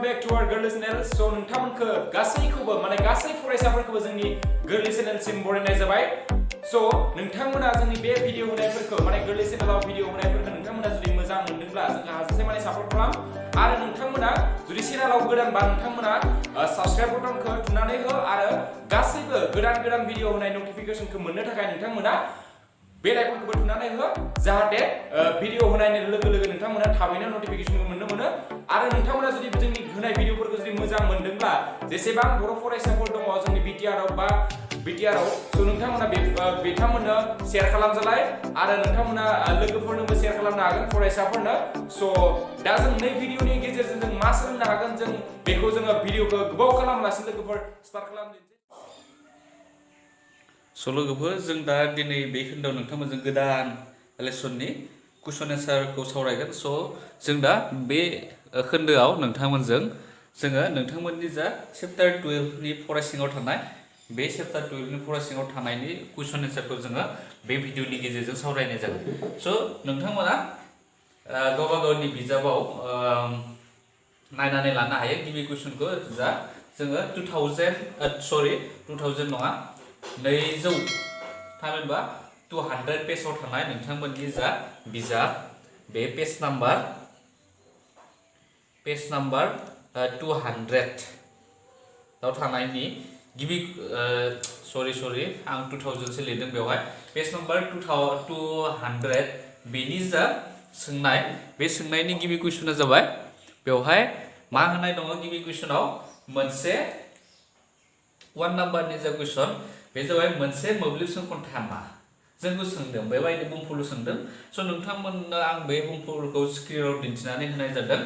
back to our Gwrlwi channel. So नोंथांमोनखौ गासैखौबो माने गासै फरायसाफोरखौबो जोंनि Gwrlwi channelसिम बरायनाय जाबाय. So नोंथांमोना जोंनि बे भिडिअ होनायफोरखौ माने Gwrlwi channelaव भिडिअ होनायफोरखौ नोंथांमोना जुदि मोजां मोनदोंब्ला जोंखौ हाजासे माने सापर्ट खालाम आरो नोंथांमोना जुदि चेनेलाव गोदानबा नोंथांमोना साबस्क्राइब बटनखौ थुनानै हो आरो गासैबो गोदान भिडिअ होनाय नटिफिकेशनखौ मोननो थाखाय नोंथांमोना बेल आइकनखौबो थुनानै हो जाहाथे भिडिअ होनायनि लोगो लोगो नोंथांमोना थाबैनो नटिफिकेशनखौ मोननो मोनो आरो नोंथांमोना जुदि जोंनि होनाय भिडिअफोरखौ जुदि मोजां मोनदोंब्ला जेसेबां बर' फरायसाफोर दङ जोंनि बिटिआरआव स' नोंथांमोना बिथांमोननो शेयार खालामजालाय आरो नोंथांमोना लोगोफोरनोबो शेयार खालामनो हागोन फरायसाफोरनो स' दा जों नै भिडिअनि गेजेरजों जों मा सोलोंनो हागोन जों बेखौ जोङो भिडिअखौ गोबाव खालामालासिनो लोगोफोर स्टार्ट खालामनोसै स' लोगोफोर जों दा दिनै बे खोन्दोआव नोंथांमोनजों गोदान लेसननि कुइसन एन्सारखौ सावरायगोन स' जों दा बे खोन्दोआव नोंथांमोनजों जोङो नोंथांमोननि जा चेप्टार 12नि फरायसिङाव थानाय बे चेप्टार 12नि फरायसिङाव थानायनि कुइसन एन्सारखौ जोङो बे भिडिअनि गेजेरजों सावरायनाय जागोन स' नोंथांमोना गावबा गावनि बिजाबाव नायनानै लानो हायो गिबि कुइसनखौ जा जोङो 2000 नङा 200 थामहिनबा 200 पेजाव थानाय नोंथांमोननि जा बिजाब बे पेज नाम्बार 200 आव थानायनि गिबि सरि आं 2000 सो लिरदों बेवहाय पेज नाम्बार 200 बेनि जा सोंनाय बे सोंनायनि गिबि कुइसना जाबाय बेवहाय मा होनाय दङ गिबि कुइसनाव मोनसे 1 नाम्बारनि जा कुइसन बे जाबाय मोनसे मोब्लिब सोंखन्थाया मा जोंखौ सोंदों बेबायदि बुंफुरलु सोंदों स' नोंथांमोननो आं बे बुंफुरलुखौ स्क्रिनाव दिन्थिनानै होनाय जादों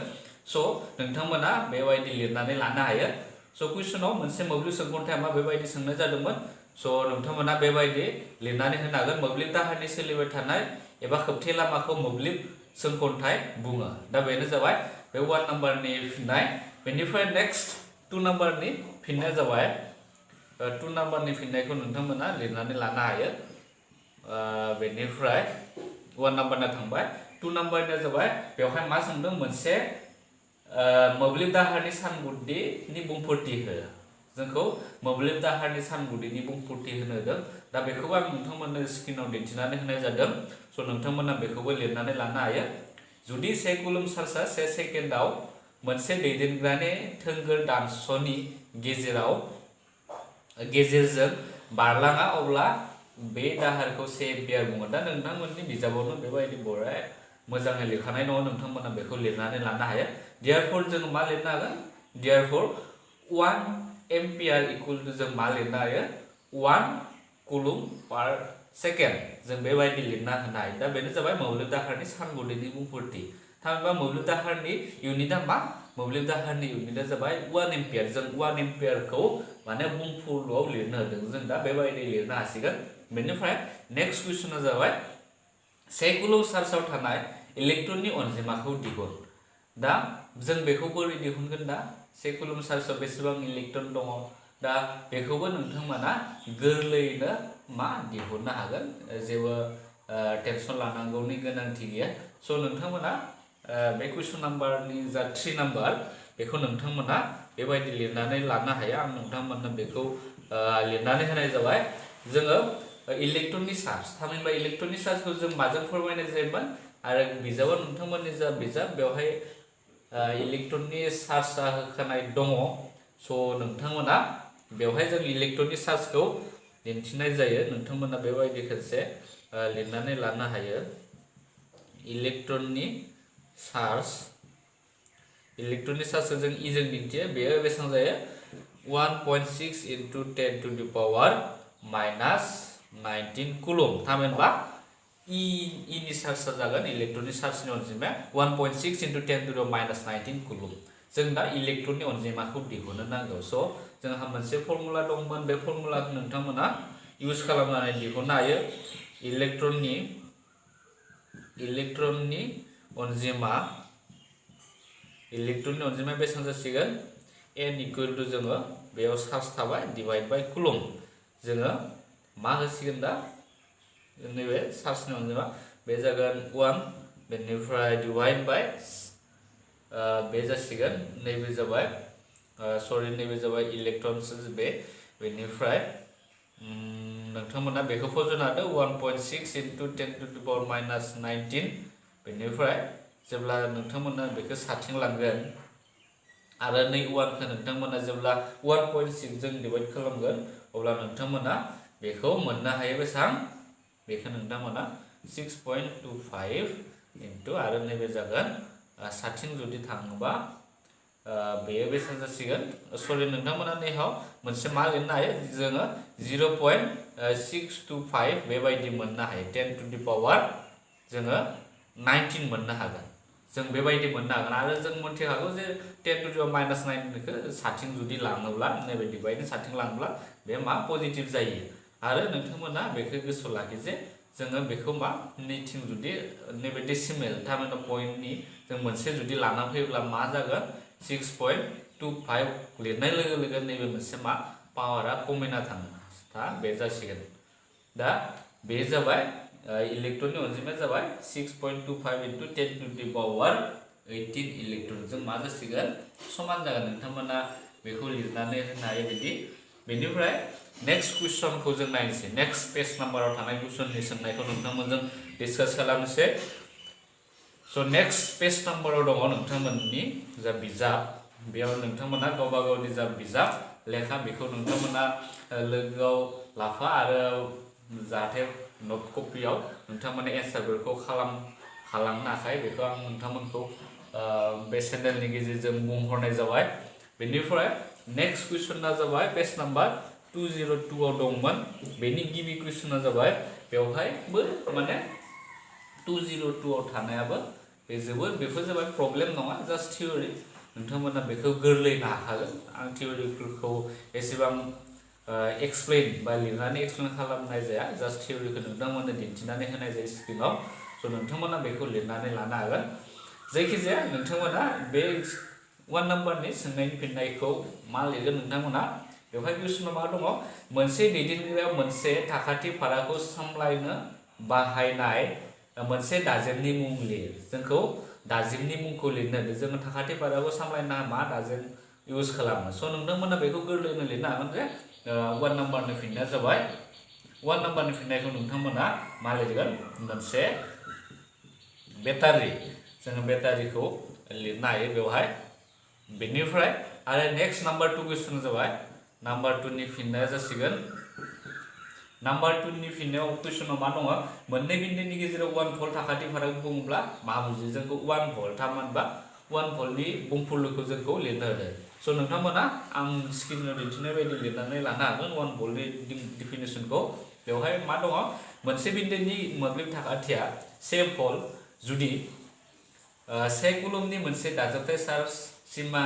स' नोंथांमोना बेबायदि लिरनानै लानो हायो स' कुइसनाव मोनसे मोब्लिब सोंखन्थाया मा बेबायदि सोंनाय जादोंमोन स' नोंथांमोना बेबायदि लिरनानै होनो हागोन मोब्लिब दाहारनि सोलिबाय थानाय एबा खोबथे लामाखौ मोब्लिब सोंखन्थाय बुङो दा बेनो जाबाय बे 1 नाम्बारनि फिननाय बेनिफ्राय नेक्स्ट 2 नाम्बारनि फिननाया जाबाय 2 नाम्बारनि फिननायखौ नोंथांमोना लिरनानै लानो हायो बेनिफ्राय 1 नाम्बारना थांबाय 2 नाम्बारना जाबाय बेवहाय मा सोंदों मोनसे मोब्लिब दाहारनि सानगुदिनि बुंफोरथि हो जोंखौ मोब्लिब दाहारनि सानगुदिनि बुंफोरथि होनो होदों दा बेखौबो आं नोंथांमोननो स्क्रिनाव दिन्थिनानै होनाय जादों स' नोंथांमोना बेखौबो लिरनानै लानो हायो जुदि 1 कुलम चार्जआ 1 सेकेन्डआव मोनसे दैदेनग्रानि थोंगोर दानस'नि गेजेरजों बारलाङा अब्ला बे दाहारखौ 1 एम्पियार बुङो दा नोंथांमोननि बिजाबावनो बेबायदि बर'आ मोजाङै लिरखानाय दङ नोंथांमोना बेखौ लिरनानै लानो हायो देयारफर जों मा लिरनो हागोन देयारफर 1 एम्पियार इकुवेल टु जों मा लिरनो हायो 1 कुलम पार सेकेन्ड जों बेबायदि लिरना होनो हायो दा बेनो जाबाय मोब्लिब दाहारनि सानगुदिनि बुंफोरथि थामहिनबा मोब्लिब दाहारनि इउनिटआ मा मोब्लिब दाहारनि इउनिटआ जाबाय 1 एम्पियार जों 1 एम्पियारखौ माने बुंफुरलुआव लिरनो होदों जों दा बेबायदि लिरनो हासिगोन बेनिफ्राय नेक्स्ट कुइसना जाबाय 1 कुलम चार्जआव थानाय इलेक्ट्रननि अनजिमाखौ दिहुन दा जों बेखौ बोरै दिहुनगोन दा 1 कुलम चार्जआव बेसेबां इलेक्ट्रन दङ दा बेखौबो नोंथांमोना गोरलैयैनो मा दिहुननो हागोन जेबो टेनसन लानांगौनि गोनांथि गैया स' नोंथांमोना बे कुइसन नाम्बारनि जा 3 नाम्बार बेखौ नोंथांमोना बेबायदि लिरनानै लानो हायो आं नोंथांमोननो बेखौ लिरनानै होनाय जाबाय जोङो इलेक्ट्रननि चार्ज थामहिनबा इलेक्ट्रननि चार्जखौ जों माजों फोरमायनाय जायोमोन आरो बिजाबाव नोंथांमोननि जा बिजाब बेवहाय इलेक्ट्रननि चार्जआ होखानाय दङ स' नोंथांमोना बेवहाय जों इलेक्ट्रननि चार्जखौ दिन्थिनाय जायो नोंथांमोना बेबायदि खनसे लिरनानै लानो हायो इलेक्ट्रननि चार्जखौ जों इजों दिन्थियो बेयो बेसेबां जायो 1.6 into 10 to the power minus 19 coulomb थामहिनबा इनि चार्जआ जागोन इलेक्ट्रननि चार्जनि अनजिमाया 1.6 into 10 to the minus 19 coulomb जों दा इलेक्ट्रननि अनजिमाखौ दिहुननो नांगौ स' जोंहा मोनसे फर्मुला दंमोन बे फर्मुलाखौ नोंथांमोना इउज खालामनानै दिहुननो हायो इलेक्ट्रननि अनजिमा बेसेबां जासिगोन n इकुवेल टु जोङो बेयाव चार्ज थाबाय डिवाइड बाय कुलम जोङो मा होसिगोन दा नैबे चार्जनि अनजिमा बे जागोन 1 बेनिफ्राय डिवाइड बाय बे जासिगोन नैबे जाबाय सरि नैबे जाबाय इलेक्ट्रनस बेनिफ्राय नोंथांमोना बेखौ फज'नो हादों 1.6 into 10 to the power minus 19 बेनिफ्राय जेब्ला नोंथांमोना बेखौ साथिं लांगोन आरो नै 1 खौ नोंथांमोना जेब्ला 1.6 जों डिवाइड खालामगोन अब्ला नोंथांमोना बेखौ मोननो हायो बेसां बेखौ नोंथांमोना 6.25 into आरो नैबे जागोन साथिं जुदि थाङोबा बेयो बेसेबां जासिगोन सरि नोंथांमोना नैहाव मोनसे मा लिरनो हायो जोङो 0.625 बेबायदि मोननो हायो 10 to the power जोङो 19 मोननो हागोन जों बेबायदि मोननो हागोन आरो जों मोनथिखागौ जे 10 to the power minus 19 खौ साथिं जुदि लाङोब्ला नैबे डिवाइडनि साथिं लाङोब्ला बे मा पजिटिभ जायो आरो नोंथांमोना बेखौ गोसोआव लाखि जे जोङो बेखौ मा नैथिं जुदि नैबे डेसिमेल थारमाने पइन्टनि जों मोनसे जुदि लाना फैब्ला मा जागोन 6.25 लिरनाय लोगो लोगो नैबे मोनसे मा पावारा कमिना थाङो दा बे जासिगोन दा बे जाबाय इलेक्ट्रननि अनजिमाया जाबाय 6.25 into 10 to the power 18 electron जों मा जासिगोन समान जागोन नोंथांमोना बेखौ लिरनानै होनो हायो बिदि बेनिफ्राय नेक्स्ट कुइसनखौ जों नायनोसै नेक्स्ट पेज नाम्बाराव थानाय कुइसननि सोंनायखौ नोंथांमोनजों डिसकास खालामनोसै स' नेक्स्ट पेज नाम्बाराव दङ नोंथांमोननि जा बिजाब बेयाव नोंथांमोना गावबा गावनि जा बिजाब लेखा बेखौ नोंथांमोना लोगोआव लाफा आरो जाहाथे नट कपियाव नोंथांमोना एन्सारफोरखौ खालामनो आखाय बेखौ आं नोंथांमोनखौ बे चेनेलनि गेजेरजों बुंहरनाय जाबाय बेनिफ्राय नेक्स्ट कुइसना जाबाय पेज नाम्बार 202 आव दंमोन बेनि गिबि कुइसना जाबाय बेवहायबो माने 202 आव थानायाबो बे जोबोद बेफोर जाबाय प्रब्लेम नङा जास्ट थियरि नोंथांमोना बेखौ गोरलैनो हाखागोन आं थियरिफोरखौ एसेबां एक्सप्लेन बा लिरनानै एक्सप्लेन खालामनाय जाया जास्ट थियरिखौ नोंथांमोननो दिन्थिनानै होनाय जायो स्क्रिनाव स' नोंथांमोना बेखौ लिरनानै लानो हागोन जायखिजाया नोंथांमोना बे 1 नाम्बारनि सोंनायनि फिननायखौ मा लिरगोन नोंथांमोना बेवहाय कुइसनाव मा दङ मोनसे दैदेनगिरिया मोनसे थाखाथि भाराखौ सामलायनो बाहायनाय मोनसे दाजेमनि मुं लिर जोंखौ दाजेमनि मुंखौ लिरनो होदों जोङो थाखाथि भाराखौ सामलायनो मा दाजेम इउज खालामो स' नोंथांमोना बेखौ गोरलैनो लिरनो हागोन जे 1 नाम्बारनि फिननाया जाबाय 1 नाम्बारनि फिननायखौ नोंथांमोना मा लिरगोन मोनसे बेटारि जोङो बेटारिखौ लिरनो हायो बेवहाय बेनिफ्राय आरो नेक्स्ट नाम्बार 2 कुइसन जाबाय नाम्बार 2 नि फिननाया जासिगोन नाम्बार 2 नि फिननायाव कुइसनाव मा दङ मोननै बिन्दोनि गेजेराव 1 भल्ट थाखाथि भाराखौ बुङोब्ला मा बुजियो जोंखौ 1 भल्ट थामहिनबा 1 भल्टनि बुंफुरलुखौ जोंखौ लिरनो होदों स' नोंथांमोना आं स्क्रिनाव दिन्थिनाय बायदि लिरनानै लानो हागोन 1 भल्टनि डिफिनिसनखौ बेवहाय मा दङ मोनसे बिन्दोनि मोब्लिब थाखाथिया 1 भल्ट जुदि 1 कुलमनि मोनसे दाजाबथाय चार्ज सिमा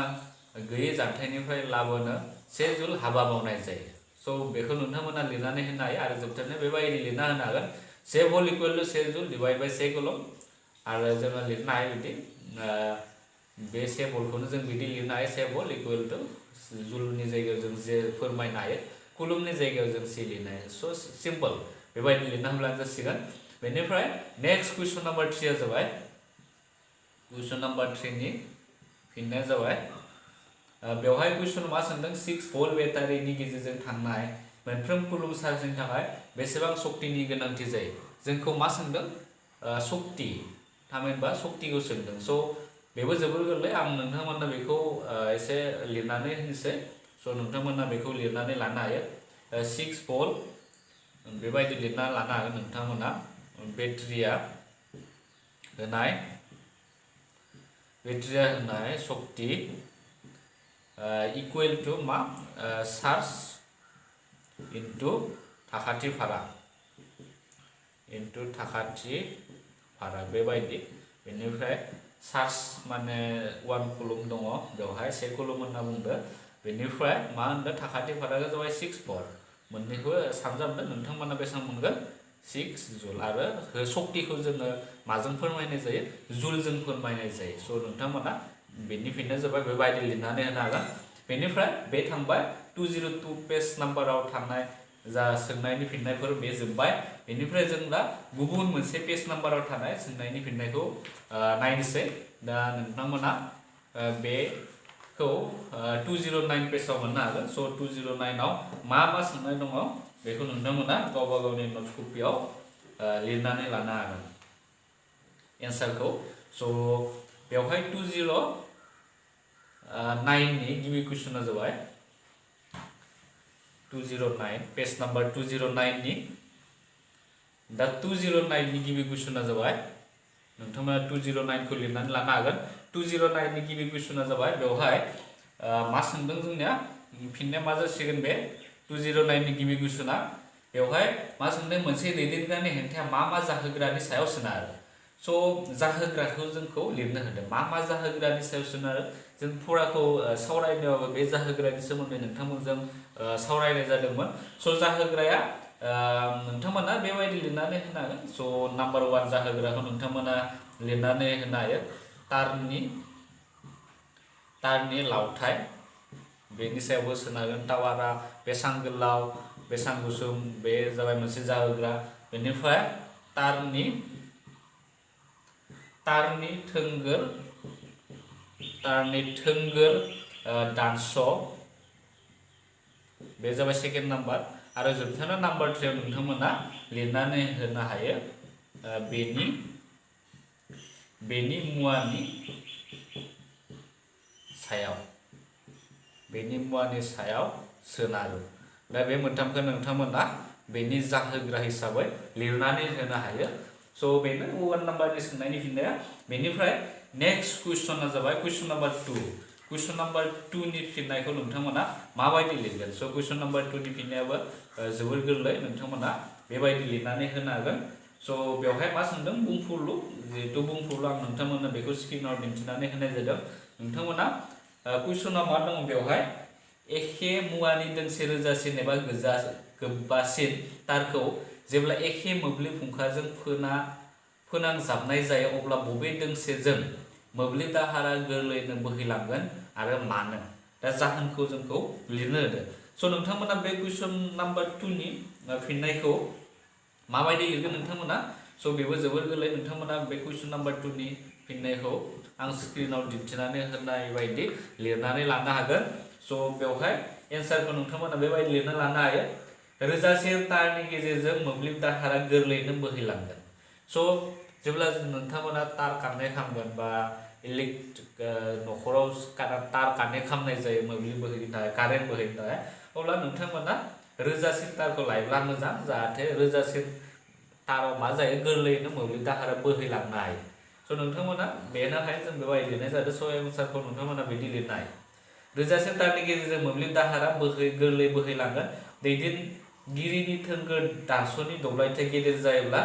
गैयै जानथायनिफ्राय लाबोनो 1 जुल हाबा मावनाय जायो स' बेखौ नोंथांमोना लिरनानै होनो हायो आरो जोबथारनाय बेबायदि लिरना होनो हागोन 1 भल्ट इकुवेल टु 1 जुल डिवाइड बाय 1 कुलम आरो जोङो लिरनो हायो बिदि बे 1 भल्टखौनो जों बिदि लिरनो हायो 1 भल्ट इकुवेल टु जुलनि जायगायाव जों जे फोरमायनो हायो कुलमनि जायगायाव जों सि लिरनो हायो स' सिम्पल बेबायदि लिरना होब्लानो जासिगोन बेनिफ्राय नेक्स्ट कुइसन नाम्बार 3 आ जाबाय कुइसन नाम्बार 3 नि फिननाया जाबाय बेवहाय कुइसन मा सोंदों 6 भल्ट बेटारिनि गेजेरजों थांनाय मोनफ्रोम कुलम चार्जनि थाखाय बेसेबां शक्तिनि गोनांथि जायो जोंखौ मा सोंदों शक्ति थामहिनबा शक्तिखौ सोंदों स' बेबो जोबोर गोरलै आं नोंथांमोननो बेखौ एसे लिरनानै होनोसै स' नोंथांमोना बेखौ लिरनानै लानो हायो 6 भल्ट बेबायदि लिरना लानो हागोन नोंथांमोना बेटारिया होनाय शक्ति इकुवेल टु मा चार्ज इनटु थाखाथि भारा बेबायदि बेनिफ्राय चार्ज माने 1 कुलम दङ बेवहाय 1 कुलम होनना बुंदो बेनिफ्राय मा होनदों थाखाथि भाराया जाबाय 6 भल्ट मोननैखौ सानजाबदों नोंथांमोना बेसेबां मोनगोन 6 जुल आरो शक्तिखौ जोङो माजों फोरमायनाय जायो जुलजों फोरमायनाय जायो स' नोंथांमोना बेनि फिननाया जाबाय बेबायदि लिरनानै होनो हागोन बेनिफ्राय बे थांबाय 202 पेज नाम्बाराव थानाय जा सोंनायनि फिननायफोर बे जोब्बाय बेनिफ्राय जों दा गुबुन मोनसे पेज नाम्बाराव थानाय सोंनायनि फिननायखौ नायनोसै दा नोंथांमोना बेखौ 209 पेजाव मोननो हागोन। स' 209 आव मा सोंनाय दङ बेखौ नोंथांमोना गावबा गावनि न'ट कपियाव लिरनानै लानो हागोन एन्सारखौ। स' बेवहाय 209 नि गिबि कुइसना जाबाय 209 पेज नाम्बार 209 नि दा 209 नि गिबि कुइसना जाबाय नोंथांमोना 209 खौ लिरनानै लानो हागोन। 209 नि गिबि कुइसना जाबाय बेवहाय मा सोंदों जोंनिया फिननाया मा जासिगोन बे 209 नि गिबि कुइसना बेवहाय मा सोंदों मोनसे दैदेनग्रानि हेंथाया मा जाहोग्रानि सायाव सोनारो। स' जाहोग्राखौ जोंखौ लिरनो होदों मा जाहोग्रानि सायाव सोनारो। जों फराखौ सावरायनायावबो बे जाहोग्रानि सोमोन्दै नोंथांमोनजों सावरायनाय जादोंमोन। स' जाहोग्राया नोंथांमोना बेबायदि लिरनानै होनो हागोन। स' नाम्बार 1 जाहोग्राखौ नोंथांमोना लिरनानै होनो हायो तारनि लावथाइ बेनि सायावबो सोनारगोन। टावारा बेसां गोलाव बेसां गुसुं बे जाबाय मोनसे जाहोग्रा। बेनिफ्राय तारनि थोंगोर दानस' बे जाबाय सेकेन्ड नाम्बार। आरो जोबथारनाय नाम्बार 3 आव नोंथांमोना लिरनानै होनो हायो बेनि मुवानि सायाव सोनारो। दा बे मोनथामखौ नोंथांमोना बेनि जाहोग्रा हिसाबै लिरनानै होनो हायो। स' बेनो 1 नाम्बारनि सोंनायनि फिननाया। बेनिफ्राय नेक्स्ट कुइसना जाबाय कुइसन नाम्बार 2। कुइसन नाम्बार 2 नि फिननायखौ नोंथांमोना माबायदि लिरगोन। स' कुइसन नाम्बार 2 नि फिननायाबो जोबोर गोरलै नोंथांमोना बेबायदि लिरनानै होनो हागोन। स' बेवहाय मा सोंदों बुंफुरलु जिहेतु बुंफुरलु आं नोंथांमोननो बेखौ स्क्रिनाव दिन्थिनानै होनाय जादों। नोंथांमोना कुइसनाव मा दङ बेवहाय एखे मुवानि दोंसे रोजासिन एबा गोबासिन तारखौ जेब्ला एखे मोब्लिब फुंखाजों फोनांजाबनाय जायो अब्ला बबे दोंसेजों मोब्लिब दाहारा गोरलैयैनो बोहैलांगोन आरो मानो। दा जाहोनखौ जोंखौ लिरनो होदो। स' नोंथांमोना बे कुइसन नाम्बार 2 नि फिननायखौ माबायदि लिरगोन नोंथांमोना। स' बेबो जोबोर गोरलै। नोंथांमोना बे कुइसन नाम्बार 2 नि फिननायखौ आं स्क्रिनाव दिन्थिनानै होनाय बायदि लिरनानै लानो हागोन। स' बेवहाय एन्सारखौ नोंथांमोना बेबायदि लिरना लानो हायो रोजासे तारनि गेजेरजों मोब्लिब दाहारा गोरलैयैनो बोहैलांगोन। स' जेब्ला नोंथांमोना तार कानेक्ट खालामगोन बा न'खराव तार कानेक्ट खालामनाय जायो मोब्लिब बोहैनो थाखाय कारेन्ट बोहैनो थाखाय अब्ला नोंथांमोना रोजासिन तारखौ लायोब्ला मोजां जाहाथे रोजासिन ताराव मा जायो गोरलैयैनो मोब्लिब दाहारा बोहैलांनो हायो। स' नोंथांमोना बेनिखायनो जों बेबायदि लिरनाय जादों। स' एन्सारखौ नोंथांमोना बिदि लिरनाय रोजासिन तारनि गेजेरजों मोब्लिब दाहारा गोरलै बोहैलांगोन। दैदेनगिरिनि थोंगोर दानस'नि दब्लायथाया गेदेर जायोब्ला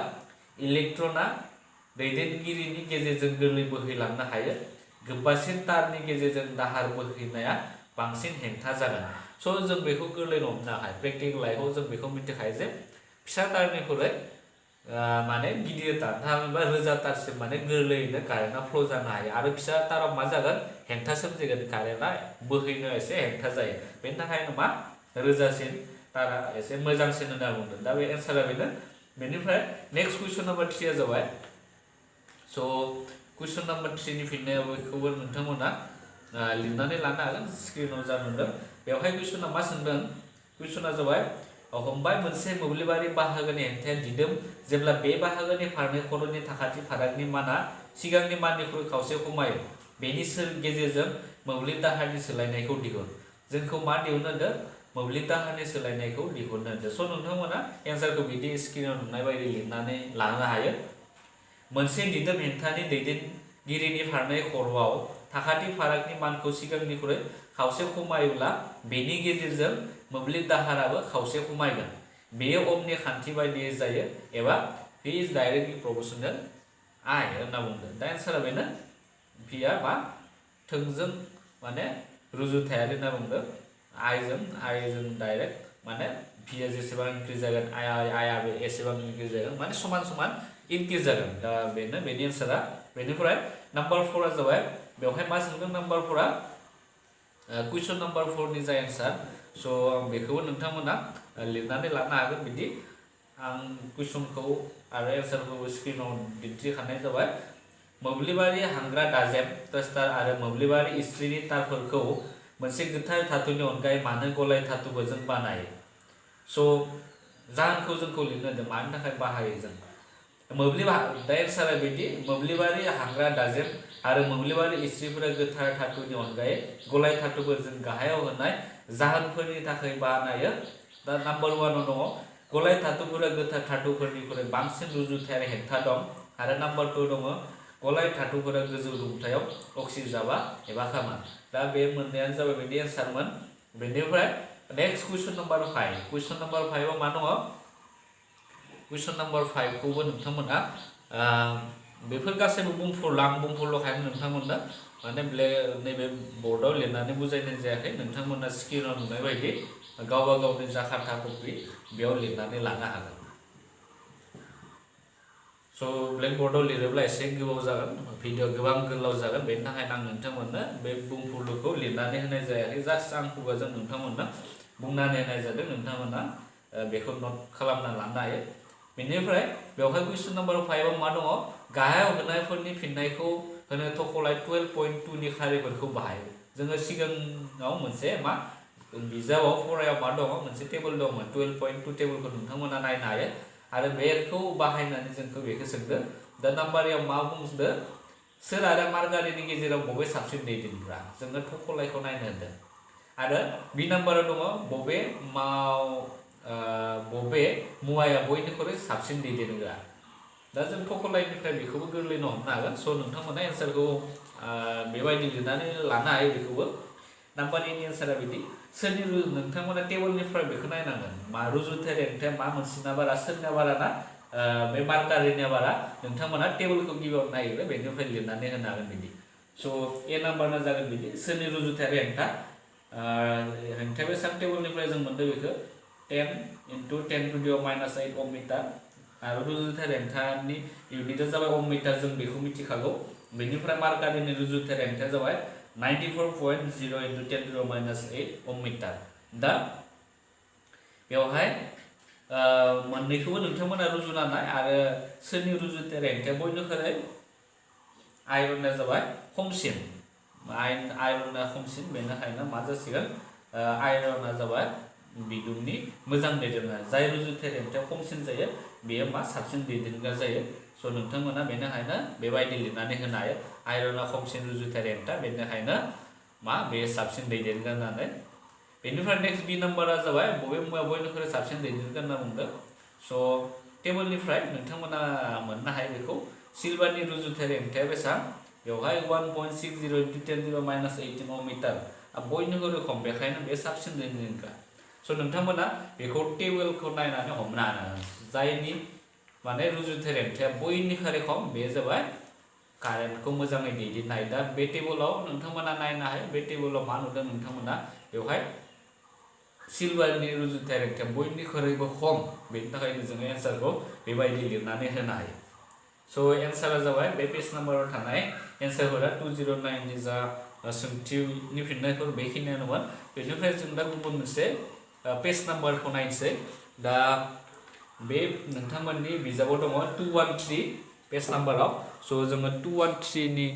इलेक्ट्रना दैदेनगिरिनि गेजेरजों गोरलै बोहैलांनो हायो। गोबासिन तारनि गेजेरजों दाहार बोहैनाया बांसिन हेंथा जागोन। स' जों बेखौ गोरलै हमनो हायो। प्रेक्टिकेल लाइफआव जों बेखौ मिथिखायो जे फिसा तारनिख्रुइ माने गिदिर तार थामहिनबा रोजा तारसिम माने गोरलैयैनो कारेन्टआ फ्ल' जानो हायो आरो फिसा ताराव मा जागोन हेंथा सोमजिगोन कारेन्टआ बोहैनो एसे हेंथा जायो। बेनि थाखायनो मा रोजासिन तारा एसे मोजांसिन होनना बुंदों। दा बे एन्सारा बेनो। बेनिफ्राय नेक्स्ट कुइसन नाम्बार 3 आ जाबाय। स' कुइसन नाम्बार 3 नि फिननायखौबो नोंथांमोना लिरनानै लानो हागोन स्क्रिनाव जा नुदों। बेवहाय कुइसना मा सोंदों कुइसना जाबाय हमबाय मोनसे मोब्लिबारि बाहागोनि हेंथाया दिदोम जेब्ला बे बाहागोनि फारनै खर'नि साखाथि फारागनि माना सिगांनि माननिख्रुइ खावसे खमायो बेनि गेजेरजों मोब्लिब दाहारनि सोलायनायखौ दिहुन। जोंखौ मा दिहुननो होदों मोब्लिब दाहारनि सोलायनायखौ दिहुननो होदों। स' नोंथांमोना एन्सारखौ बिदि स्क्रिनाव नुनाय बायदि लिरनानै लानो हायो। मोनसे दिदोम हेंथानि दैदेनगिरिनि फारनै खर'आव साखाथि फारागनि मानखौ सिगांनिख्रुइ खावसे खमायोब्ला बेनि गेजेरजों मोब्लिब दाहाराबो खावसे खमायगोन। बेयो अमनि खान्थि बायदियै जायो एबा भि इज डाइरेक्टलि प्रपोर्शनेल आइ होनना बुंदों। दा एन्सारा बेनो भिआ मा थोंजों माने रुजुथायारि होनना बुंदों। आइजों डाइरेक्ट माने भिआ जेसेबां इनक्रिज जागोन आइआबो एसेबां इनक्रिज जागोन माने समान समान इनक्रिज जागोन। दा बेनो बेनि एन्सारा। बेनिफ्राय नाम्बार 4 आ जाबाय बेवहाय मा सोंदों नाम्बार 4 आ कुइसन नाम्बार 4 नि जा एन्सार। स' बेखौबो नोंथांमोना लिरनानै लानो हागोन बिदि आं कुइसनखौ आरो एन्सारखौ स्क्रिनाव दिन्थिखानाय जाबाय। मोब्लिबारि हांग्रा दाजेम टस्टार आरो मोब्लिबारि इस्त्रिनि तारफोरखौ मोनसे गोथार धातुनि अनगायै मानो गलाय धातुफोरजों बानायो स' जाहोनखौ जोंखौ लिरनो होदों मानि थाखाय बाहायो जों दा एन्सारा बिदि मोब्लिबारि हांग्रा दाजेम आरो मोब्लिबारि इस्त्रिफोरा गोथार धातुनि अनगायै गलाय धातुफोरजों गाहायाव होनाय जाहोनफोरनि थाखाय बानायो दा नाम्बार 1 दङ गलाय धातुफोरा गोथार धातुफोरनिख्रुइ बांसिन रुजुथायारि हेंथा दं आरो नाम्बार 2 दङ गलाय धातुफोरा गोजौ दुंथायाव अक्सिजाबा एबा खामा दा बे मोननायानो जाबाय बेनि एन्सारमोन बेनिफ्राय नेक्स्ट कुइसन नाम्बार 5 कुइसन नाम्बार 5 आव मा दङ कुइसन नाम्बार 5 खौबो नोंथांमोना बेफोर गासैबो बुंफोरल'खाय नोंथांमोना माने नैबे बर्डआव लिरनानै बुजायनाय जायाखै नोंथांमोना स्क्रिनाव नुनाय बायदि गावबा गावनि जा खाथा कपि बेयाव लिरनानै लानो हागोन स' ब्लेकबर्डआव लिरोब्ला एसे गोबाव जागोन भिडिअ गोबां गोलाव जागोन बेनि थाखायनो आं नोंथांमोननो बे बुंफुरलुखौ लिरनानै होनाय जायाखै जास्ट आं खुगाजों नोंथांमोननो बुंनानै होनाय जादों नोंथांमोना बेखौ नोट खालामना लानो हायो बेनिफ्राय बेवहाय कुइसन नाम्बार 5 आव मा दङ गाहायाव होनायफोरनि फिननायखौ होनो थखलाय 12.2 नि खारिफोरखौ बाहायो जोङो सिगाङाव मोनसे मा बिजाबाव फरायाव मा दङ मोनसे टेबोल दंमोन 12.2 टेबोलखौ नोंथांमोना नायनो हायो आरो बेखौ बाहायनानै जोंखौ बेखौ सोंदों दा नाम्बारियाव मा बुंदों सोर आरो मार्गारिनि गेजेराव बबे साबसिन दैदेनग्रा जोङो थखलायखौ नायनो होदों आरो बि नाम्बाराव दङ बबे मुवाया बयनिख्रुइ साबसिन दैदेनग्रा दा जों थखलायनिफ्राय बेखौबो गोरलैनो हमनो हागोन स' नोंथांमोना एन्सारखौ बेबायदि लिरनानै लानो हायो बेखौबो नाम्बार एनि एन्सारा बिदि सोरनि नोंथांमोना टेबोलनिफ्राय बेखौ नायनांगोन मा रुजुथायारि हेंथाया मा मोनसेना बारा सोरनिया बारा ना बे मार्कारिनिया बारा नोंथांमोना टेबोलखौ गिबियाव नायोब्ला बेनिफ्राय लिरनानै होनो हागोन बिदि स' ए नाम्बारना जागोन बिदि सोरनि रुजुथायारि हेंथाया बेसेबां टेबोलनिफ्राय जों मोनदों बेखौ 10 × 10⁻⁻8 ओम मिटार आरो रुजुथायारि हेंथानि इउनिटआ जाबाय ओम मिटार जों बेखौ मिथिखागौ बेनिफ्राय मार्कारिनि रुजुथायारि हेंथाया जाबाय 94.0 × 10⁻⁸ ओम मिटार दा बेवहाय मोननैखौबो नोंथांमोना रुजुना नाय आरो सोरनि रुजुथायारि हेंथाया बयनिख्रुइ आयरनआ जाबाय खमसिन आयरनआ खमसिन बेनिखायनो मा जासिगोन आयरनआ जाबाय बिदुंनि मोजां दैदेनग्रा जाय रुजुथायारि हेंथाया खमसिन जायो बेयो मा साबसिन दैदेनग्रा जायो स' नोंथांमोना बेनिखायनो बेबायदि लिरनानै होनो हायो आयरनआ खमसिन रुजुथायारि हेंथा बेनिखायनो मा बे साबसिन दैदेनग्रा होननानै बेनिफ्राय नेक्स्ट बि नाम्बारा जाबाय बबे मुवाया बयनिख्रुइ साबसिन दैदेनग्रा होनना बुंदों स' टेबोलनिफ्राय नोंथांमोना मोननो हायो बेखौ सिलभारनि रुजुथायारि हेंथाया बेसेबां बेवहाय 1.60 × 10⁻⁸ ओम मिटार बयनिख्रुइ खम बेखायनो बे साबसिन दैदेनग्रा स' नोंथांमोना बेखौ टेबोलखौ नायनानै हमनो हानांगोन जायनि माने रुजुथायारि हेंथाया बयनिख्रुइ खम बे जाबाय कारेन्टखौ मोजाङै दैदेननाय दा बे टेबोलाव नोंथांमोना नायनो हायो बे टेबोलाव मा नुदों नोंथांमोना बेवहाय सिलभारनि रुजुथायारि हेंथाया बयनिख्रुइबो खम बेनि थाखायनो जोङो एन्सारखौ बेबायदि लिरनानै होनो हायो स' एन्सारा जाबाय बे पेज नाम्बाराव थानाय एन्सारफोरा 209 नि जा सोंथिनि फिननायफोर बेखिनियानोमोन बेनिफ्राय जों दा गुबुन मोनसे पेज नाम्बारखौ नायनोसै दा बे नोंथांमोननि बिजाबाव दङ 213 पेज नाम्बाराव स' जोङो 213 नि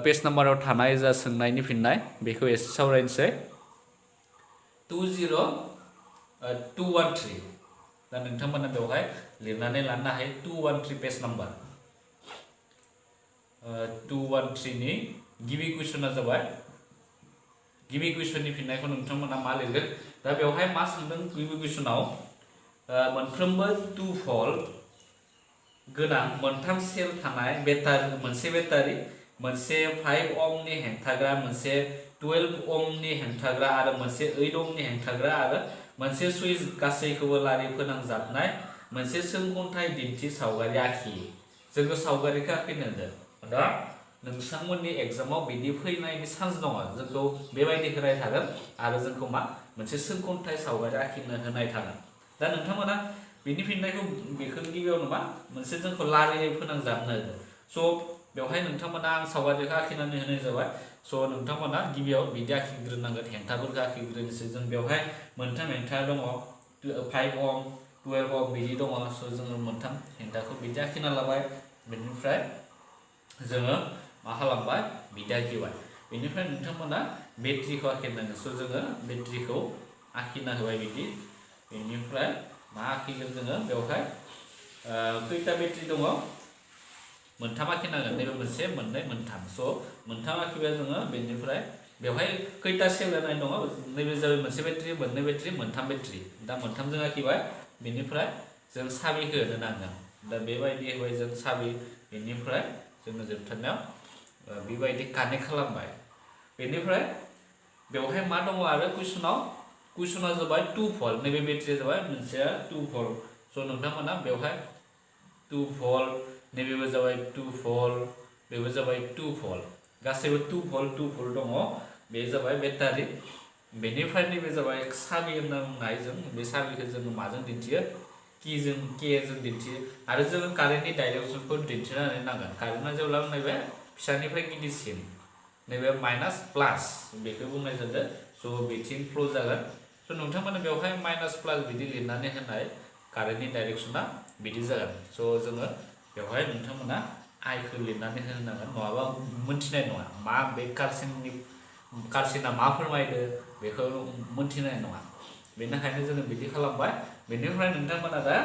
पेज नाम्बाराव थानाय जा सोंनायनि फिननाय बेखौ एसे सावरायनोसै 213 दा नोंथांमोना बेवहाय लिरनानै लानो हायो 213 पेज नाम्बार 213 नि गिबि कुइसना जाबाय गिबि कुइसननि फिननायखौ नोंथांमोना मा लिरगोन दा बेवहाय मा सोंदों गिबि कुइसनाव मोनफ्रोमबो 2 भल्ट गोनां मोनथाम सेल थानाय मोनसे बेटारि मोनसे 5 ohmनि हेंथाग्रा मोनसे 12 ohmनि हेंथाग्रा आरो मोनसे 8 ohmनि हेंथाग्रा आरो मोनसे सुइच गासैखौबो लारि फोनांजाबनाय मोनसे सोंखन्थाइ दिन्थि सावगारि आखियो जोङो सावगारिखौ आखिनो होदों दा नोंथांमोननि एग्जामाव बिदि फैनायनि चान्स दङ जोंखौ बेबायदि होनाय थागोन आरो जोंखौ मा मोनसे सोंखन्थाइ सावगारि आखिनो होनाय थागोन दा नोंथांमोना बिनि फिननायखौ बेखौ गिबियावनो मा मोनसे जोंखौ लारियै फोनांजाबनो होदों स' बेवहाय नोंथांमोना आं सावगारिखौ आखिनानै होनाय जाबाय स' नोंथांमोना गिबियाव बिदि आखिग्रोनांगोन हेंथाफोरखौ आखिग्रोनोसै जों बेवहाय मोनथाम हेंथा दङ 5 ohm 12 ohm बिदि दङ स' जोङो मोनथाम हेंथाखौ बिदि आखिना लाबाय बेनिफ्राय जोङो मा खालामबाय बिदि आखिबाय बेनिफ्राय नोंथांमोना बेट्रिखौ आखिनांगोन स' जोङो बेट्रिखौ आखिना होबाय बिदि बेनिफ्राय मा आखिगोन जोङो बेवहाय खैथा बेट्रि दङ मोनथाम आखिनांगोन नैबे मोनसे मोननै मोनथाम स' मोनथाम आखिबाय जोङो बेनिफ्राय बेवहाय खैथा सेल होनाय दङ नैबे जाबाय मोनसे बेट्रि मोननै बेट्रि मोनथाम बेट्रि दा मोनथामजों आखिबाय बेनिफ्राय जों साबिखौ होनो नांगोन दा बेबायदि होबाय जों साबि बेनिफ्राय जोङो जोबथारनायाव बेबायदि कानेक्ट खालामबाय बेनिफ्राय बेवहाय मा दङ आरो कुइसना जाबाय 2 भल्ट नैबे बेट्रिया जाबाय मोनसेया 2 भल्ट स' नोंथांमोना बेवहाय 2 भल्ट नैबेबो जाबाय 2 भल्ट बेबो जाबाय 2 भल्ट गासैबो 2 भल्ट दङ बे जाबाय बेटारि बेनिफ्राय नैबे जाबाय साबि होनना बुंनाय जों बे साबिखौ जोङो माजों दिन्थियो केजों दिन्थियो आरो जोङो कारेन्टनि डाइरेक्सनखौ दिन्थिनानै नांगोन कारेन्टआ जेब्ला नैबे फिसानिफ्राय गिदिरसिन नैबे माइनास प्लास बेखौ बुंनाय जादों स' बिथिं फ्ल' जागोन स' नोंथांमोना बेवहाय माइनास प्लास बिदि लिरनानै होनाय कारेन्टनि डाइरेक्सना बिदि जागोन स' जोङो बेवहाय नोंथांमोना आइखौ लिरनानै होनांगोन नङाबा मोनथिनाय नङा मा बे कारसिना मा फोरमायदो बेखौ मोनथिनाय नङा बेनिखायनो जोङो बिदि खालामबाय बेनिफ्राय नोंथांमोना दा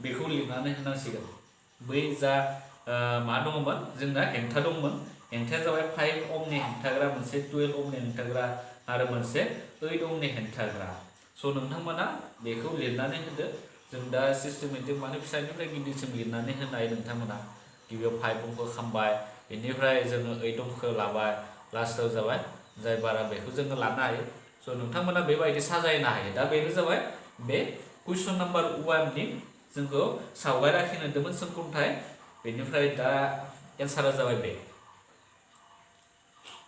बेखौ लिरनानै होनांसिगोन बै जा मा दङमोन जोंना हेंथा दंमोन हेंथाया जाबाय 5 ohmनि हेंथाग्रा मोनसे 12 ohmनि हेंथाग्रा आरो मोनसे 8 ohmनि हेंथाग्रा स' नोंथांमोना बेखौ लिरनानै होदो जों दा सिस्टेमेटिक माने फिसानिफ्राय गिदिरसिम लिरनानै होनाय नोंथांमोना गिबियाव 5 ohmखौ खामबाय बेनिफ्राय जोङो 8 ohmखौ लाबाय लास्टआव जाबाय जाय बारा बेखौ जोङो लानो हायो स' नोंथांमोना बेबायदि साजायनो हायो दा बेनो जाबाय बे कुइसन नाम्बार 1 नि जोंखौ सावगारि आखिनो होदोंमोन सोंखुंथाय बेनिफ्राय दा एन्सारा जाबाय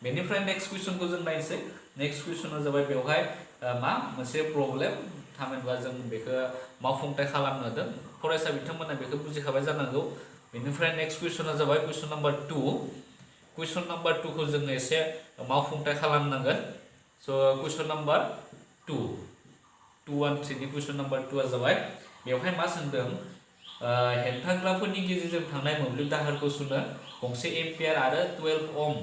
बेनिफ्राय नेक्स्ट कुइसनखौ जों नायनोसै नेक्स्ट कुइसना जाबाय बेवहाय मा मोनसे प्रब्लेम थामहिनबा जों बेखौ मावफुंथाय खालामनो होदों फरायसा बिथांमोना बेखौ बुजिखाबाय जानांगौ बेनिफ्राय नेक्स्ट कुइसना जाबाय कुइसन नाम्बार 2 कुइसन नाम्बार 2 खौ जोङो एसे मावफुंथाय खालामनांगोन स' कुइसन नाम्बार 213 नि कुइसन नाम्बार 2 आ जाबाय बेवहाय मा सोंदों हेंथाग्राफोरनि गेजेरजों थांनाय मोब्लिब दाहारखौ सुनो गंसे एम्पियार आरो 12 ohm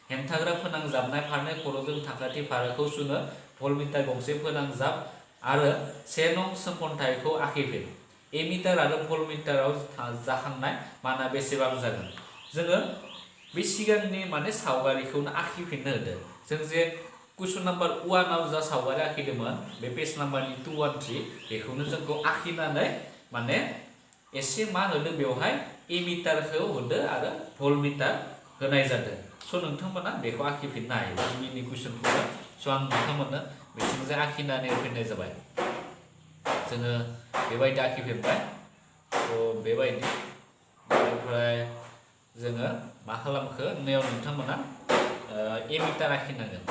हेंथाग्रा फोनांजाबनाय फारनै खर'जों साखाथि फाराखौ सुनो भल्टमिटार गंसे फोनांजाब आरो 1 नं सोंखनथायखौ आखिफिन एमिटार आरो भल्टमिटाराव जाखांनाय माना बेसेबां जागोन जोङो बे सिगांनि माने सावगारिखौनो आखिफिननो होदों जों जे कुइसन नाम्बार 1 आव जा सावगारि आखिदोंमोन बे पेज नाम्बारनि 213 बेखौनो जोंखौ आखिनानै माने एसे मा होदो बेवहाय एमिटारखौ होदो आरो भल्टमिटार होनाय जादों स' नोंथांमोना बेखौ आखिफिननो हायो गिबिनि कुइसनखौ स' आं नोंथांमोननो बिथिंजाय आखिनानै होफिननाय जाबाय जोङो बेबायदि आखिफिनबाय स' बेबायदि बेनिफ्राय जोङो मा खालामखो नैयाव नोंथांमोना एमिटार आखिनांगोन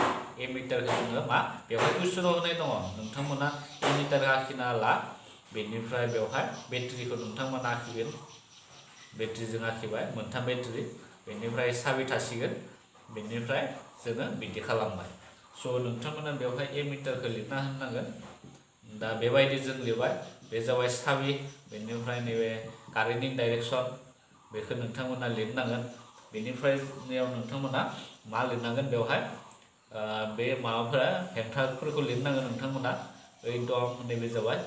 एमिटारखौ जोङो मा बेवहाय कुइसनाव होनाय दङ नोंथांमोना एमिटार आखिना ला बेनिफ्राय बेवहाय बेट्रिखौ नोंथांमोना आखिगोन बेट्रिजों आखिबाय मोनथाम बेट्रि बेनिफ्राय साबि थासिगोन बेनिफ्राय जोङो बिदि खालामबाय स' नोंथांमोना बेवहाय एमिटारखौ लिरना होनांगोन दा बेबायदि जों लिरबाय बे जाबाय साबि बेनिफ्राय नैबे कारेन्टनि डाइरेक्सन बेखौ नोंथांमोना लिरनांगोन बेनिफ्राय नैयाव नोंथांमोना मा लिरनांगोन बेवहाय बे माबाफोरा हेंथाफोरखौ लिरनांगोन नोंथांमोना 8 ohm नैबे जाबाय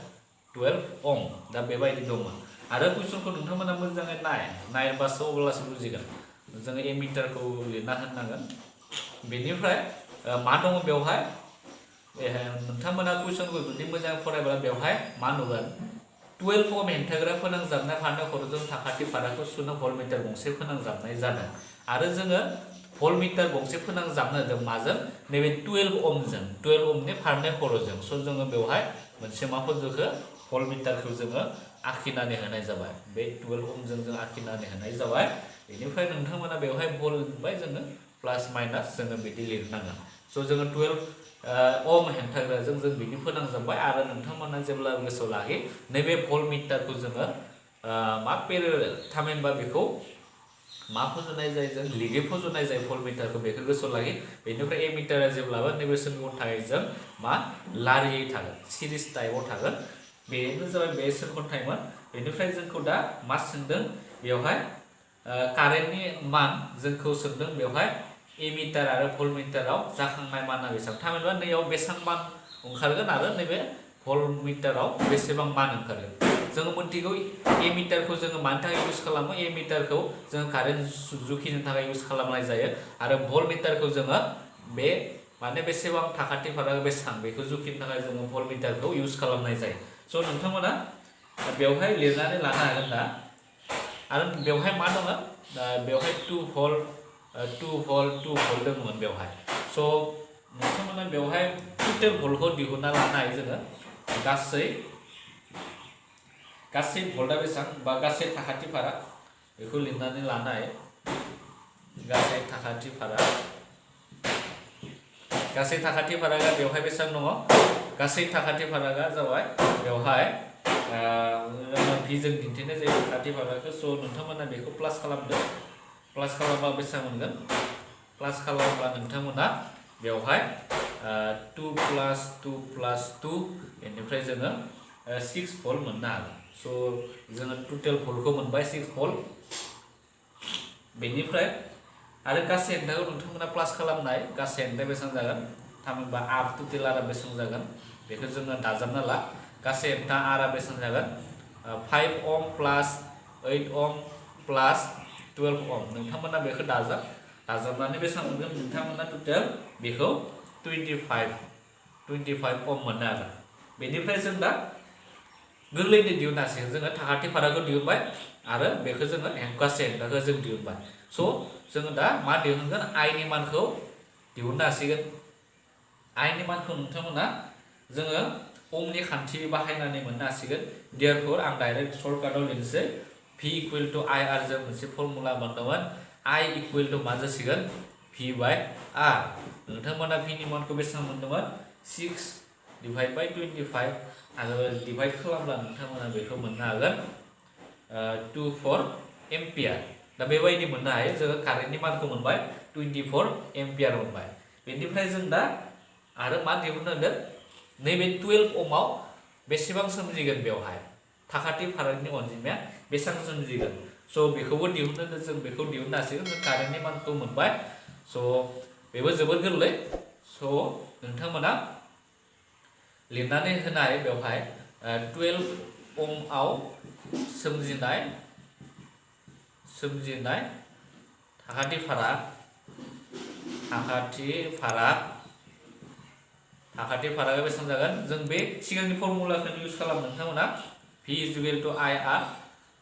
12 ohm दा बेबायदि दंमोन आरो कुइसनखौ नोंथांमोना मोजाङै नायबासो अब्लासो बुजिगोन जोङो एमिटारखौ लिरना होनांगोन बेनिफ्राय मा दङ बेवहाय नोंथांमोना कुइसनखौ जुदि मोजां फरायब्ला बेवहाय मा नुगोन 12 ohm हेंथाग्रा फोनांजाबनाय फारनै खर'जों साखाथि फाराखौ सुनो भल्टमिटार गंसे फोनांजाबनाय जादों आरो जोङो भल्टमिटार गंसे फोनांजाबनो होदों माजों नैबे 12 ohmजों 12 ohmनि फारनै खर'जों स' जोङो बेवहाय मोनसे मा फज'खो भल्टमिटारखौ जोङो आखिनानै होनाय जाबाय बे 12 ohmजों जों आखिनानै होनाय जाबाय बेनिफ्राय नोंथांमोना बेवहाय भल्ट लिरबाय जोङो प्लास माइनास जोङो बिदि लिरनांगोन स' जोङो 12 ohm हेंथाग्राजों जों बिदि फोनांजाबबाय आरो नोंथांमोना जेब्ला गोसोआव लाखि नैबे भल्टमिटारखौ जोङो मा पेरेलेल थामहिनबा बेखौ मा फज'नाय जायो जों लिगे फज'नाय जायो भल्टमिटारखौ बेखौ गोसोआव लाखि बेनिफ्राय एमिटारा जेब्लाबो नैबे सोंखनथायजों मा लारियै थागोन सिरिस टाइपआव थागोन बेनो जाबाय बे सोंखनथायमोन बेनिफ्राय जोंखौ दा मा सोंदों बेवहाय कारेन्टनि मान जोंखौ सोंदों बेवहाय एमिटार आरो भल्टमिटाराव जाखांनाय माना बेसेबां थामहिनबा नैयाव बेसेबां मान ओंखारगोन आरो नैबे भल्टमिटाराव बेसेबां मान ओंखारगोन जोङो मोनथिगौ एमिटारखौ जोङो मानि थाखाय इउज खालामो एमिटारखौ जोङो कारेन्ट जुखिनो थाखाय इउज खालामनाय जायो आरो भल्टमिटारखौ जोङो बे माने बेसेबां थाखाथि फाराग बेसेबां बेखौ जुखिनो थाखाय जोङो भल्टमिटारखौ इउज खालामनाय जायो स' नोंथांमोना बेवहाय लिरनानै लानो हागोन दा आरो बेवहाय मा दङ बेवहाय 2 भल्ट दंमोन बेवहाय स' नोंथांमोना बेवहाय टटेल भल्टखौ दिहुनना लानो हायो जोङो गासै भल्टआ बेसेबां बा गासै थाखाथि फाराग बेखौ लिरनानै लानो हायो गासै थाखाथि फारागा बेवहाय बेसेबां दङ गासै थाखाथि फारागा जाबाय बेवहाय जों दिन्थिनाय जायो थाखाथि फारागखौ स' नोंथांमोना बेखौ प्लास खालामदो प्लास खालामबा बेसेबां मोनगोन प्लास खालामब्ला नोंथांमोना बेवहाय 2 + 2 बेनिफ्राय जोङो 6 भल्ट मोननो हागोन स' जोङो टटेल भल्टखौ मोनबाय 6 भल्ट बेनिफ्राय आरो गासै हेंथाखौ नोंथांमोना प्लास खालामनाय गासै हेंथाया बेसेबां जागोन थामहिनबा आर टटेल आरा बेसेबां जागोन बेखौ जोङो दाजाबना ला गासै हेंथा आरा बेसेबां जागोन 5 ओम प्लास 8 ओम प्लास 12 ओम नोंथांमोना बेखौ दाजाबनानै बेसेबां मोनगोन नोंथांमोना टटेल बेखौ 25 ओम मोननो हागोन बेनिफ्राय जों दा गोरलैनो दिहुननो हासिगोन जोङो थाखाथि फारागखौ दिहुनबाय आरो बेखौ जोङो गासै हेंथाखौ जों दिहुनबाय स' जोङो दा मा दिहुनगोन आइनि मानखौ दिहुननो हासिगोन आइनि मानखौ नोंथांमोना जोङो ओमनि खान्थि बाहायनानै मोननो हासिगोन देयरफोर आं डाइरेक्ट सर्टकाटाव लिरनोसै V = I R जों मोनसे फर्मुला मोनदोंमोन I = मा जासिगोन V/R नोंथांमोना V नि मानखौ बेसेबां मोनदोंमोन 6/25 आरो डिभाइड खालामब्ला नोंथांमोना बेखौ मोननो हागोन 24 एम्पियार दा बेबायदि मोननो हायो जोङो कारेन्टनि मानखौ मोनबाय 24 एम्पियार मोनबाय बेनिफ्राय जों दा आरो मा दिहुननो होदों नैबे 12 ओमाव बेसेबां सोमजिगोन बेवहाय थाखाथि फारागनि अनजिमाया बेसेबां सोमजिगोन स' बेखौबो दिहुननो जों बेखौ दिहुननो हासिगोन जों कारेन्टनि मानखौ मोनबाय स' बेबो जोबोद गोरलै स' नोंथांमोना लिरनानै होनो हायो बेवहाय 12 ओमआव सोमजिनाय थाखाथि फारागा बेसेबां जागोन जों बे सिगांनि फर्मुलाखौ इउज खालाम नोंथांमोना V = I R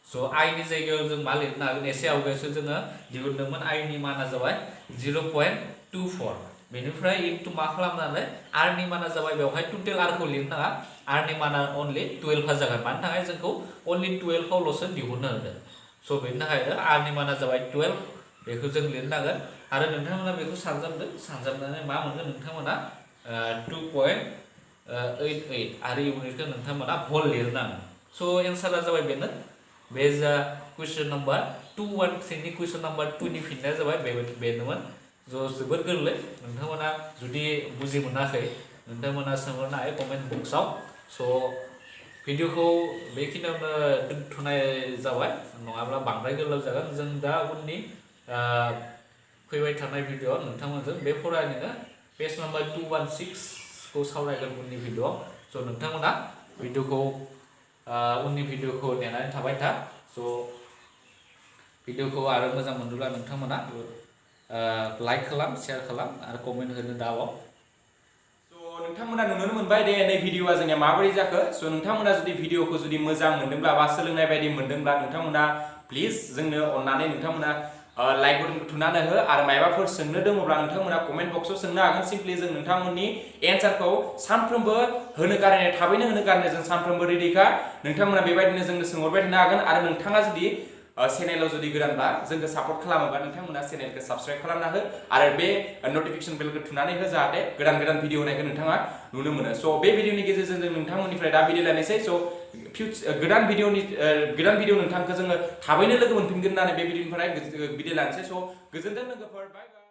स' I नि जायगायाव जों मा लिरनो हागोन एसे आवगायसो जोङो दिहुनदोंमोन I नि माना जाबाय 0.24 बेनिफ्राय इनटु मा खालामनानै R नि माना जाबाय बेवहाय टटेल R खौ लिरनो नाङा R नि माना अनलि 12 जागोन मानि थाखाय जोंखौ अनलि 12 आवल'सो दिहुननो होदों स' बेनि थाखाय R नि माना जाबाय 12 बेखौ जों लिरनांगोन आरो नोंथांमोना बेखौ सानजाबनानै मा मोनगोन नोंथांमोना 2.88 आरो इउनिटखौ नोंथांमोना भल्ट लिरनांगोन स' एन्सारा जाबाय बेनो बे जा कुइसन नाम्बार 213 नि कुइसन नाम्बार 2 नि फिननाया जाबाय बेनोमोन जोबोद गोरलै नोंथांमोना जुदि बुजि मोनाखै नोंथांमोना सोंहरनो हायो कमेन्ट बक्सआव स' भिडिअखौ बेखिनियावनो दोनथ'नाय जाबाय नङाब्ला बांद्राय गोलाव जागोन जों दा उननि फैबाय थानाय भिडिअ नोंथांमोनजों बे फरायनोनो पेज नाम्बार 216 खौ सावरायगोन उननि भिडिअ स' नोंथांमोना उननि भिडिअखौ नेनानै थाबाय था स' भिडिअखौ आरो मोजां मोनोब्ला नोंथांमोना लाइक खालाम शेयार खालाम आरो कमेन्ट होनो दाबाव स' नोंथांमोना नुनो मोनबाय दे नै भिडिअआ जोंनिया माबोरै जाखो स' नोंथांमोना जुदि भिडिअखौ जुदि मोजां मोनदोंब्ला बा सोलोंनाय बायदि मोनदोंब्ला नोंथांमोना प्लिज जोंनो अननानै नोंथांमोना लाइक बटनखौ थुनानै हो आरो मायबाफोर सोंनो दङब्ला नोंथांमोना कमेन्ट बक्सआव सोंनो हागोन सिम्पलि जों नोंथांमोननि एन्सारखौ सानफ्रोमबो थाबैनो होनो गारनो जों सानफ्रोमबो रेडिखा नोंथांमोना बेबायदिनो जोंनो सोंहरबाय थानो हागोन आरो नोंथाङा जुदि चेनेलाव जुदि गोदानबा जोंखौ सापर्ट खालामोबा नोंथांमोना चेनेलखौ साबस्क्राइब खालामना हो आरो बे नटिफिकेसन बेलखौ थुनानै हो जाहाथे गोदान भिडिअ होनायखौ नोंथाङा नुनो मोनो स' बे भिडिअनि गेजेरजों जों नोंथांमोननिफ्राय दा बिदाय लानोसै स' गोदान भिडिअ नोंथांखौ जोङो थाबैनो लोगो मोनफिनगोन होननानै बे भिडिअनिफ्राय बिदाय लानोसै स' गोजोनथों लोगोफोर बाय बाय